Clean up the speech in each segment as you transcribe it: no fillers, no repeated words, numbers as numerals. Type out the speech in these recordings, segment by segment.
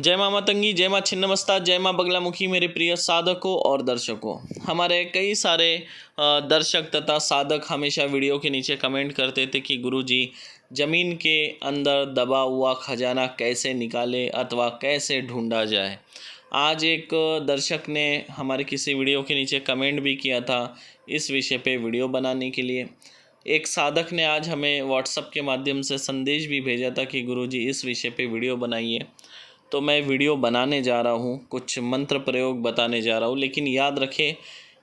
जय माँ मातंगी, जय माँ छिन्नमस्ता, जय माँ बगलामुखी। मेरे प्रिय साधकों और दर्शकों, हमारे कई सारे दर्शक तथा साधक हमेशा वीडियो के नीचे कमेंट करते थे कि गुरुजी ज़मीन के अंदर दबा हुआ खजाना कैसे निकाले अथवा कैसे ढूंढा जाए। आज एक दर्शक ने हमारे किसी वीडियो के नीचे कमेंट भी किया था इस विषय पे वीडियो बनाने के लिए। एक साधक ने आज हमें व्हाट्सएप के माध्यम से संदेश भी भेजा था कि गुरुजी इस विषय पे वीडियो बनाइए। तो मैं वीडियो बनाने जा रहा हूँ, कुछ मंत्र प्रयोग बताने जा रहा हूँ, लेकिन याद रखें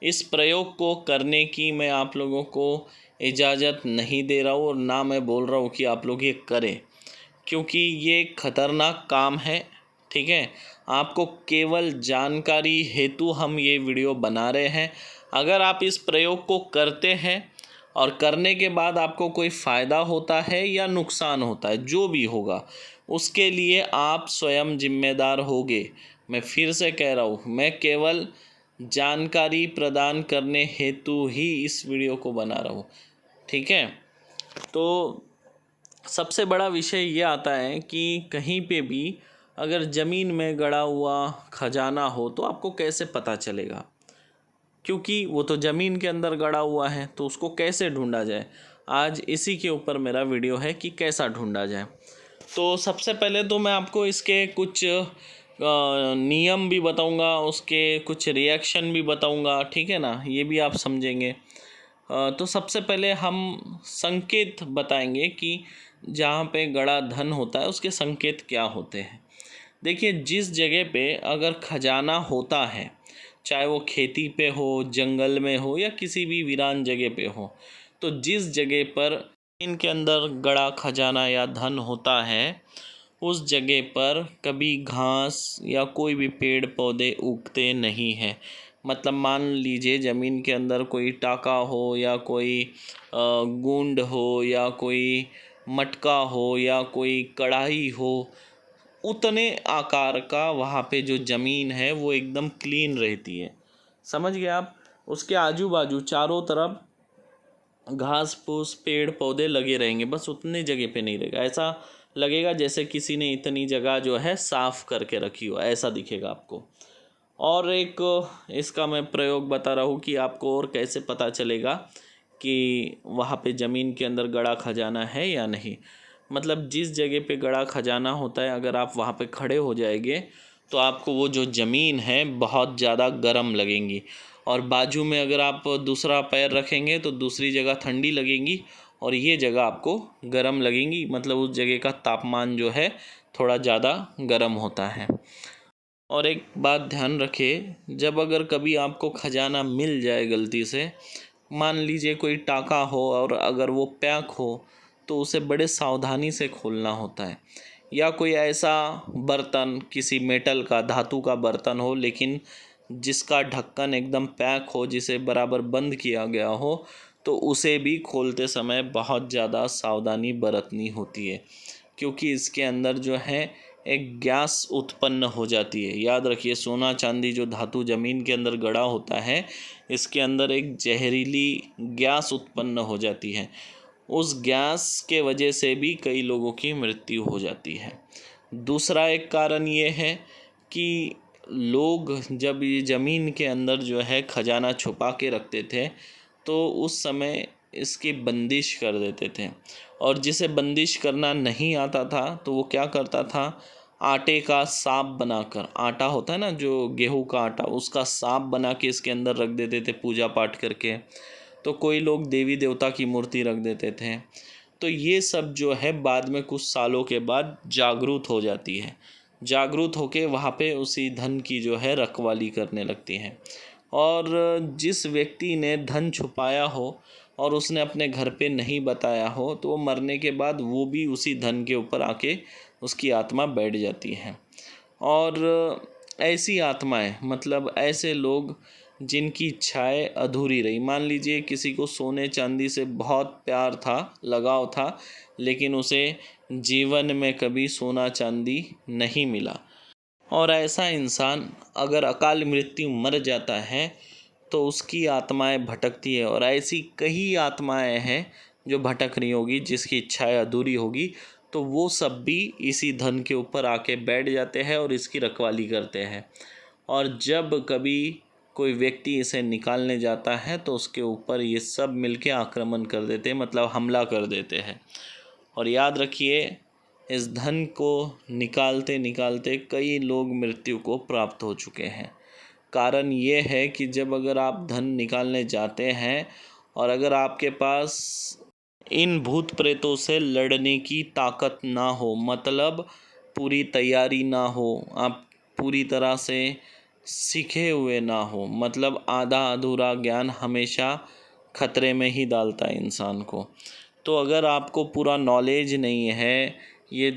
इस प्रयोग को करने की मैं आप लोगों को इजाज़त नहीं दे रहा हूँ और ना मैं बोल रहा हूँ कि आप लोग ये करें, क्योंकि ये खतरनाक काम है। ठीक है, आपको केवल जानकारी हेतु हम ये वीडियो बना रहे हैं। अगर आप इस प्रयोग को करते हैं और करने के बाद आपको कोई फ़ायदा होता है या नुकसान होता है, जो भी होगा उसके लिए आप स्वयं जिम्मेदार होगे। मैं फिर से कह रहा हूँ, मैं केवल जानकारी प्रदान करने हेतु ही इस वीडियो को बना रहा हूँ। ठीक है, तो सबसे बड़ा विषय ये आता है कि कहीं पे भी अगर ज़मीन में गड़ा हुआ खजाना हो तो आपको कैसे पता चलेगा, क्योंकि वो तो ज़मीन के अंदर गड़ा हुआ है, तो उसको कैसे ढूंढा जाए। आज इसी के ऊपर मेरा वीडियो है कि कैसा ढूंढा जाए। तो सबसे पहले तो मैं आपको इसके कुछ नियम भी बताऊंगा, उसके कुछ रिएक्शन भी बताऊंगा। ठीक है ना, ये भी आप समझेंगे। तो सबसे पहले हम संकेत बताएंगे कि जहाँ पे गड़ा धन होता है उसके संकेत क्या होते हैं। देखिए, जिस जगह पे अगर खजाना होता है, चाहे वो खेती पे हो, जंगल में हो या किसी भी वीरान जगह पे हो, तो जिस जगह पर इनके अंदर गड़ा खजाना या धन होता है उस जगह पर कभी घास या कोई भी पेड़ पौधे उगते नहीं हैं। मतलब मान लीजिए ज़मीन के अंदर कोई टाका हो या कोई गूंड हो या कोई मटका हो या कोई कढ़ाई हो, उतने आकार का वहाँ पे जो ज़मीन है वो एकदम क्लीन रहती है। समझ गए आप। उसके आजू बाजू चारों तरफ घास फूस पेड़ पौधे लगे रहेंगे, बस उतनी जगह पे नहीं रहेगा। ऐसा लगेगा जैसे किसी ने इतनी जगह जो है साफ़ करके रखी हो, ऐसा दिखेगा आपको। और एक इसका मैं प्रयोग बता रहा हूँ कि आपको और कैसे पता चलेगा कि वहाँ पे ज़मीन के अंदर गड़ा खजाना है या नहीं। मतलब जिस जगह पे गड़ा खजाना होता है, अगर आप वहाँ पे खड़े हो जाएंगे तो आपको वो जो ज़मीन है बहुत ज़्यादा गर्म लगेंगी, और बाजू में अगर आप दूसरा पैर रखेंगे तो दूसरी जगह ठंडी लगेंगी और ये जगह आपको गर्म लगेंगी। मतलब उस जगह का तापमान जो है थोड़ा ज़्यादा गर्म होता है। और एक बात ध्यान रखें, जब अगर कभी आपको खजाना मिल जाए गलती से, मान लीजिए कोई टाका हो और अगर वो पैक हो, तो उसे बड़े सावधानी से खोलना होता है। या कोई ऐसा बर्तन, किसी मेटल का, धातु का बर्तन हो लेकिन जिसका ढक्कन एकदम पैक हो, जिसे बराबर बंद किया गया हो, तो उसे भी खोलते समय बहुत ज़्यादा सावधानी बरतनी होती है, क्योंकि इसके अंदर जो है एक गैस उत्पन्न हो जाती है। याद रखिए, सोना चांदी जो धातु ज़मीन के अंदर गड़ा होता है, इसके अंदर एक जहरीली गैस उत्पन्न हो जाती है। उस गैस के वजह से भी कई लोगों की मृत्यु हो जाती है। दूसरा एक कारण ये है कि लोग जब ये ज़मीन के अंदर जो है खजाना छुपा के रखते थे तो उस समय इसकी बंदिश कर देते थे, और जिसे बंदिश करना नहीं आता था तो वो क्या करता था, आटे का सांप बनाकर, आटा होता है ना जो गेहूं का आटा, उसका सांप बना के इसके अंदर रख देते थे पूजा पाठ करके। तो कोई लोग देवी देवता की मूर्ति रख देते थे। तो ये सब जो है बाद में कुछ सालों के बाद जागरूक हो जाती है, जागरूक होके वहाँ पे उसी धन की जो है रखवाली करने लगती हैं। और जिस व्यक्ति ने धन छुपाया हो और उसने अपने घर पे नहीं बताया हो, तो वो मरने के बाद वो भी उसी धन के ऊपर आके उसकी आत्मा बैठ जाती है। और ऐसी आत्माएं, मतलब ऐसे लोग जिनकी इच्छाएं अधूरी रही, मान लीजिए किसी को सोने चांदी से बहुत प्यार था, लगाव था, लेकिन उसे जीवन में कभी सोना चांदी नहीं मिला, और ऐसा इंसान अगर अकाल मृत्यु मर जाता है तो उसकी आत्माएं भटकती है। और ऐसी कई आत्माएं हैं जो भटक रही होगी, जिसकी इच्छाएं अधूरी होगी, तो वो सब भी इसी धन के ऊपर आके बैठ जाते हैं और इसकी रखवाली करते हैं। और जब कभी कोई व्यक्ति इसे निकालने जाता है तो उसके ऊपर ये सब मिलके आक्रमण कर देते हैं, मतलब हमला कर देते हैं। और याद रखिए, इस धन को निकालते निकालते कई लोग मृत्यु को प्राप्त हो चुके हैं। कारण ये है कि जब अगर आप धन निकालने जाते हैं और अगर आपके पास इन भूत प्रेतों से लड़ने की ताकत ना हो, मतलब पूरी तैयारी ना हो, आप पूरी तरह से सीखे हुए ना हो, मतलब आधा अधूरा ज्ञान हमेशा खतरे में ही डालता है इंसान को। तो अगर आपको पूरा नॉलेज नहीं है ये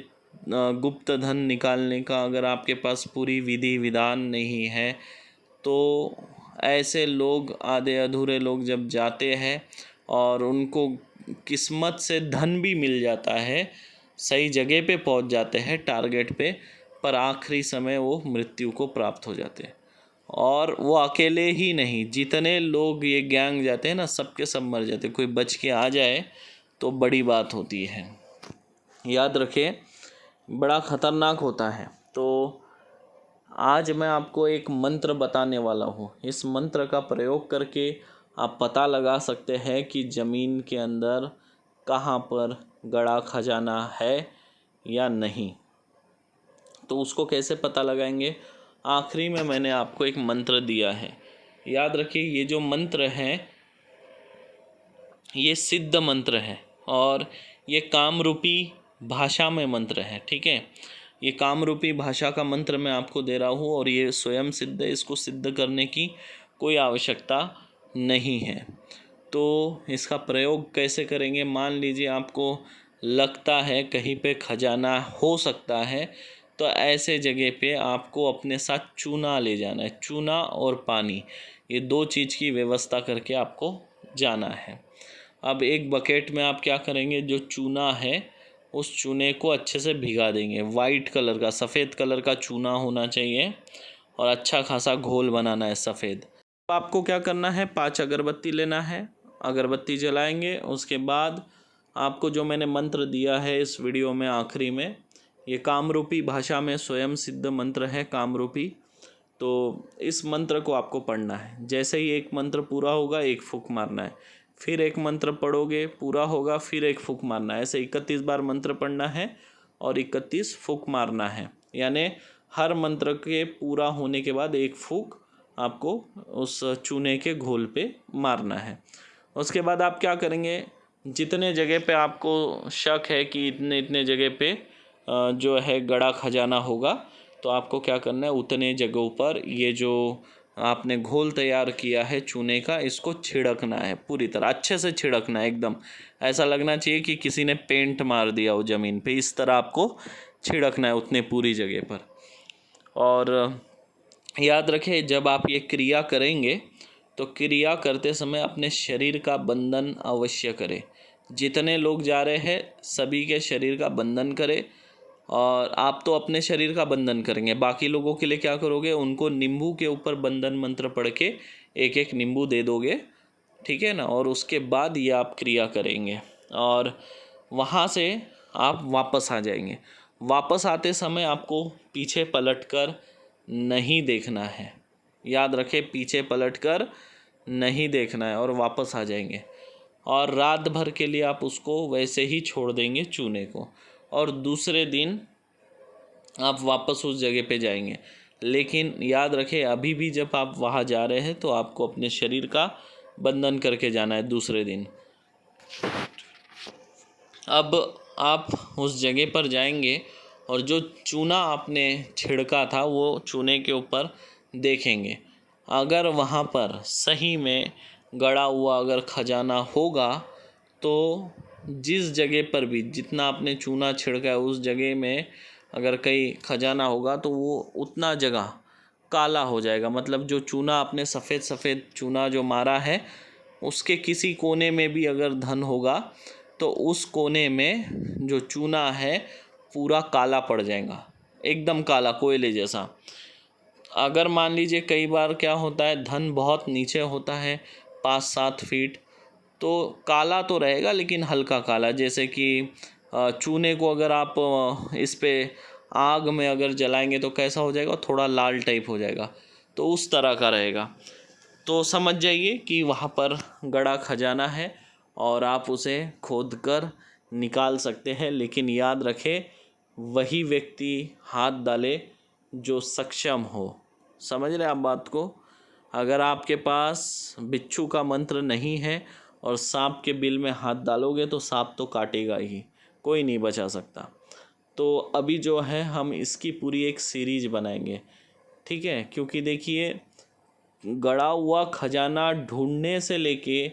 गुप्त धन निकालने का, अगर आपके पास पूरी विधि विधान नहीं है, तो ऐसे लोग, आधे अधूरे लोग जब जाते हैं और उनको किस्मत से धन भी मिल जाता है, सही जगह पे पहुंच जाते हैं टारगेट पे, पर आखिरी समय वो मृत्यु को प्राप्त हो जाते हैं। और वो अकेले ही नहीं, जितने लोग ये गैंग जाते हैं ना, सबके सब मर जाते हैं। कोई बच के आ जाए तो बड़ी बात होती है। याद रखें, बड़ा ख़तरनाक होता है। तो आज मैं आपको एक मंत्र बताने वाला हूँ। इस मंत्र का प्रयोग करके आप पता लगा सकते हैं कि ज़मीन के अंदर कहाँ पर गड़ा खजाना है या नहीं। तो उसको कैसे पता लगाएंगे? आखिरी में मैंने आपको एक मंत्र दिया है। याद रखिए, ये जो मंत्र है ये सिद्ध मंत्र है और ये कामरूपी भाषा में मंत्र है। ठीक है, ये कामरूपी भाषा का मंत्र मैं आपको दे रहा हूँ और ये स्वयं सिद्ध है, इसको सिद्ध करने की कोई आवश्यकता नहीं है। तो इसका प्रयोग कैसे करेंगे? मान लीजिए आपको लगता है कहीं पे खजाना हो सकता है, तो ऐसे जगह पे आपको अपने साथ चूना ले जाना है। चूना और पानी, ये दो चीज़ की व्यवस्था करके आपको जाना है। अब एक बकेट में आप क्या करेंगे, जो चूना है उस चूने को अच्छे से भिगा देंगे। वाइट कलर का, सफ़ेद कलर का चूना होना चाहिए और अच्छा खासा घोल बनाना है सफ़ेद। अब आपको क्या करना है, 5 अगरबत्ती लेना है। अगरबत्ती जलाएंगे, उसके बाद आपको जो मैंने मंत्र दिया है इस वीडियो में आखिरी में, ये कामरूपी भाषा में स्वयं सिद्ध मंत्र है, कामरूपी। तो इस मंत्र को आपको पढ़ना है। जैसे ही एक मंत्र पूरा होगा, एक फूंक मारना है। फिर एक मंत्र पढ़ोगे, पूरा होगा, फिर एक फूंक मारना है। ऐसे 31 बार मंत्र पढ़ना है और 31 फूंक मारना है। यानी हर मंत्र के पूरा होने के बाद एक फूंक आपको उस चूने के घोल पे मारना है। उसके बाद आप क्या करेंगे, जितने जगह पे आपको शक है कि इतने इतने जगह पे जो है गड़ा खजाना होगा, तो आपको क्या करना है, उतने जगहों पर ये जो आपने घोल तैयार किया है चूने का, इसको छिड़कना है। पूरी तरह अच्छे से छिड़कना है, एकदम ऐसा लगना चाहिए कि किसी ने पेंट मार दिया हो ज़मीन पे। इस तरह आपको छिड़कना है उतने पूरी जगह पर। और याद रखें, जब आप ये क्रिया करेंगे तो क्रिया करते समय अपने शरीर का बंधन अवश्य करें। जितने लोग जा रहे हैं सभी के शरीर का बंधन करें। और आप तो अपने शरीर का बंधन करेंगे, बाकी लोगों के लिए क्या करोगे, उनको नींबू के ऊपर बंधन मंत्र पढ़ के एक एक नींबू दे दोगे। ठीक है ना। और उसके बाद ये आप क्रिया करेंगे और वहाँ से आप वापस आ जाएंगे। वापस आते समय आपको पीछे पलटकर नहीं देखना है। याद रखें, पीछे पलटकर नहीं देखना है और वापस आ जाएंगे। और रात भर के लिए आप उसको वैसे ही छोड़ देंगे चूने को, और दूसरे दिन आप वापस उस जगह पे जाएंगे। लेकिन याद रखें, अभी भी जब आप वहाँ जा रहे हैं तो आपको अपने शरीर का बंधन करके जाना है दूसरे दिन। अब आप उस जगह पर जाएंगे और जो चूना आपने छिड़का था वो चूने के ऊपर देखेंगे। अगर वहाँ पर सही में गड़ा हुआ अगर खजाना होगा, तो जिस जगह पर भी जितना आपने चूना छिड़का है उस जगह में अगर कहीं खजाना होगा तो वो उतना जगह काला हो जाएगा। मतलब जो चूना आपने सफ़ेद सफ़ेद चूना जो मारा है उसके किसी कोने में भी अगर धन होगा तो उस कोने में जो चूना है पूरा काला पड़ जाएगा, एकदम काला, कोयले जैसा। अगर मान लीजिए कई बार क्या होता है, धन बहुत नीचे होता है 5-7 फीट, तो काला तो रहेगा लेकिन हल्का काला, जैसे कि चूने को अगर आप इस पे आग में अगर जलाएंगे तो कैसा हो जाएगा, थोड़ा लाल टाइप हो जाएगा, तो उस तरह का रहेगा। तो समझ जाइए कि वहाँ पर गड़ा खजाना है और आप उसे खोद कर निकाल सकते हैं, लेकिन याद रखें वही व्यक्ति हाथ डाले जो सक्षम हो। समझ रहे आप बात को? अगर आपके पास बिच्छू का मंत्र नहीं है और सांप के बिल में हाथ डालोगे तो सांप तो काटेगा ही, कोई नहीं बचा सकता। तो अभी जो है हम इसकी पूरी एक सीरीज बनाएंगे, ठीक है? क्योंकि देखिए गड़ा हुआ खजाना ढूंढने से लेके,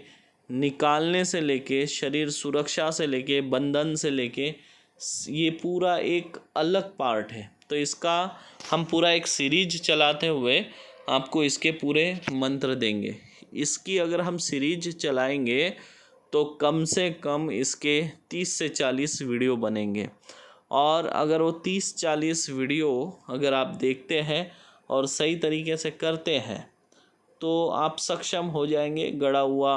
निकालने से लेके, शरीर सुरक्षा से लेके, बंधन से लेके, ये पूरा एक अलग पार्ट है। तो इसका हम पूरा एक सीरीज चलाते हुए आपको इसके पूरे मंत्र देंगे। इसकी अगर हम सीरीज चलाएंगे तो कम से कम इसके 30 से 40 वीडियो बनेंगे, और अगर वो 30-40 वीडियो अगर आप देखते हैं और सही तरीके से करते हैं तो आप सक्षम हो जाएंगे गड़ा हुआ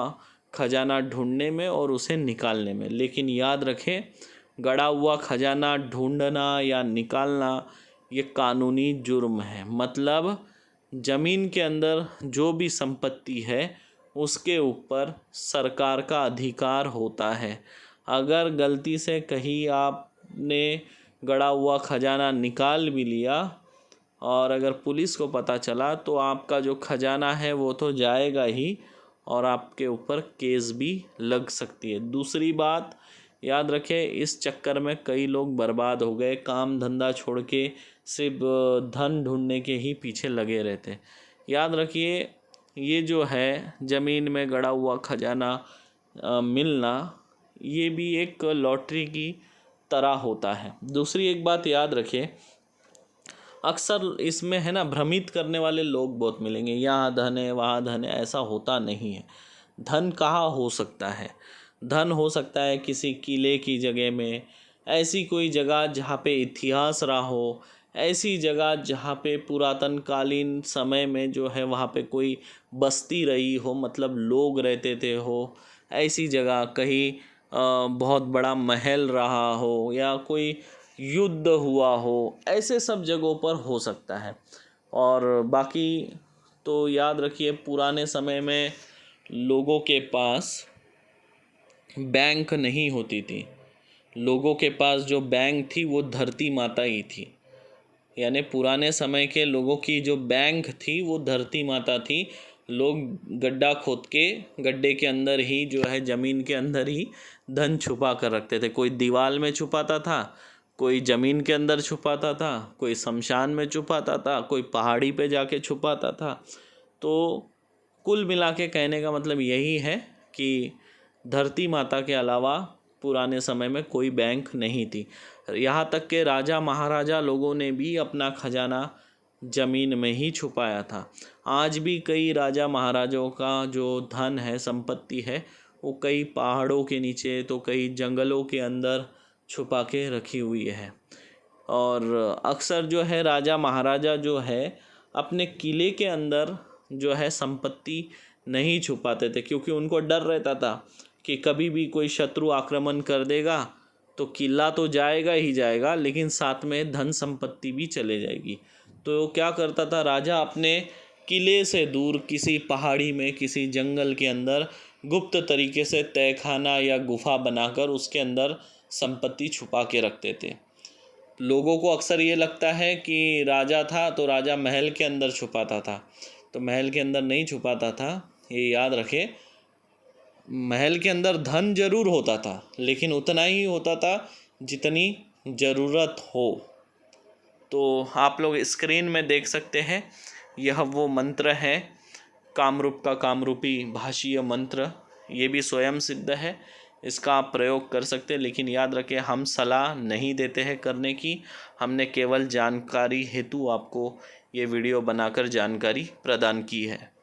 खजाना ढूंढने में और उसे निकालने में। लेकिन याद रखें गड़ा हुआ खजाना ढूंढना या निकालना ये कानूनी जुर्म है। मतलब ज़मीन के अंदर जो भी संपत्ति है उसके ऊपर सरकार का अधिकार होता है। अगर गलती से कहीं आपने गड़ा हुआ खजाना निकाल भी लिया और अगर पुलिस को पता चला तो आपका जो खजाना है वो तो जाएगा ही, और आपके ऊपर केस भी लग सकती है। दूसरी बात याद रखें, इस चक्कर में कई लोग बर्बाद हो गए, काम धंधा छोड़ के सिर्फ धन ढूंढने के ही पीछे लगे रहते। याद रखिए ये जो है ज़मीन में गड़ा हुआ खजाना मिलना ये भी एक लॉटरी की तरह होता है। दूसरी एक बात याद रखें, अक्सर इसमें है ना भ्रमित करने वाले लोग बहुत मिलेंगे, यहाँ धन है वहाँ धन है, ऐसा होता नहीं है। धन कहाँ हो सकता है? धन हो सकता है किसी किले की जगह में, ऐसी कोई जगह जहाँ पे इतिहास रहा हो, ऐसी जगह जहाँ पे पुरातन कालीन समय में जो है वहाँ पे कोई बस्ती रही हो, मतलब लोग रहते थे हो, ऐसी जगह कहीं बहुत बड़ा महल रहा हो या कोई युद्ध हुआ हो, ऐसे सब जगहों पर हो सकता है। और बाकी तो याद रखिए पुराने समय में लोगों के पास बैंक नहीं होती थी, लोगों के पास जो बैंक थी वो धरती माता ही थी। यानी पुराने समय के लोगों की जो बैंक थी वो धरती माता थी। लोग गड्ढा खोद के गड्ढे के अंदर ही जो है ज़मीन के अंदर ही धन छुपा कर रखते थे। कोई दीवार में छुपाता था, कोई ज़मीन के अंदर छुपाता था, कोई शमशान में छुपाता था, कोई पहाड़ी पे जाके छुपाता था। तो कुल मिला के कहने का मतलब यही है कि धरती माता के अलावा पुराने समय में कोई बैंक नहीं थी। यहाँ तक के राजा महाराजा लोगों ने भी अपना खजाना ज़मीन में ही छुपाया था। आज भी कई राजा महाराजाओं का जो धन है, संपत्ति है, वो कई पहाड़ों के नीचे तो कई जंगलों के अंदर छुपा के रखी हुई है। और अक्सर जो है राजा महाराजा जो है अपने किले के अंदर जो है संपत्ति नहीं छुपाते थे, क्योंकि उनको डर रहता था कि कभी भी कोई शत्रु आक्रमण कर देगा तो किला तो जाएगा ही जाएगा, लेकिन साथ में धन संपत्ति भी चले जाएगी। तो क्या करता था राजा, अपने किले से दूर किसी पहाड़ी में, किसी जंगल के अंदर गुप्त तरीके से तहखाना या गुफा बनाकर उसके अंदर संपत्ति छुपा के रखते थे। लोगों को अक्सर ये लगता है कि राजा था तो राजा महल के अंदर छुपाता था, तो महल के अंदर नहीं छुपाता था। ये याद रखे, महल के अंदर धन जरूर होता था, लेकिन उतना ही होता था जितनी ज़रूरत हो। तो आप लोग स्क्रीन में देख सकते हैं, यह वो मंत्र है, कामरूप का कामरूपी भाषीय मंत्र। ये भी स्वयं सिद्ध है, इसका आप प्रयोग कर सकते हैं। लेकिन याद रखें हम सलाह नहीं देते हैं करने की, हमने केवल जानकारी हेतु आपको ये वीडियो बनाकर जानकारी प्रदान की है।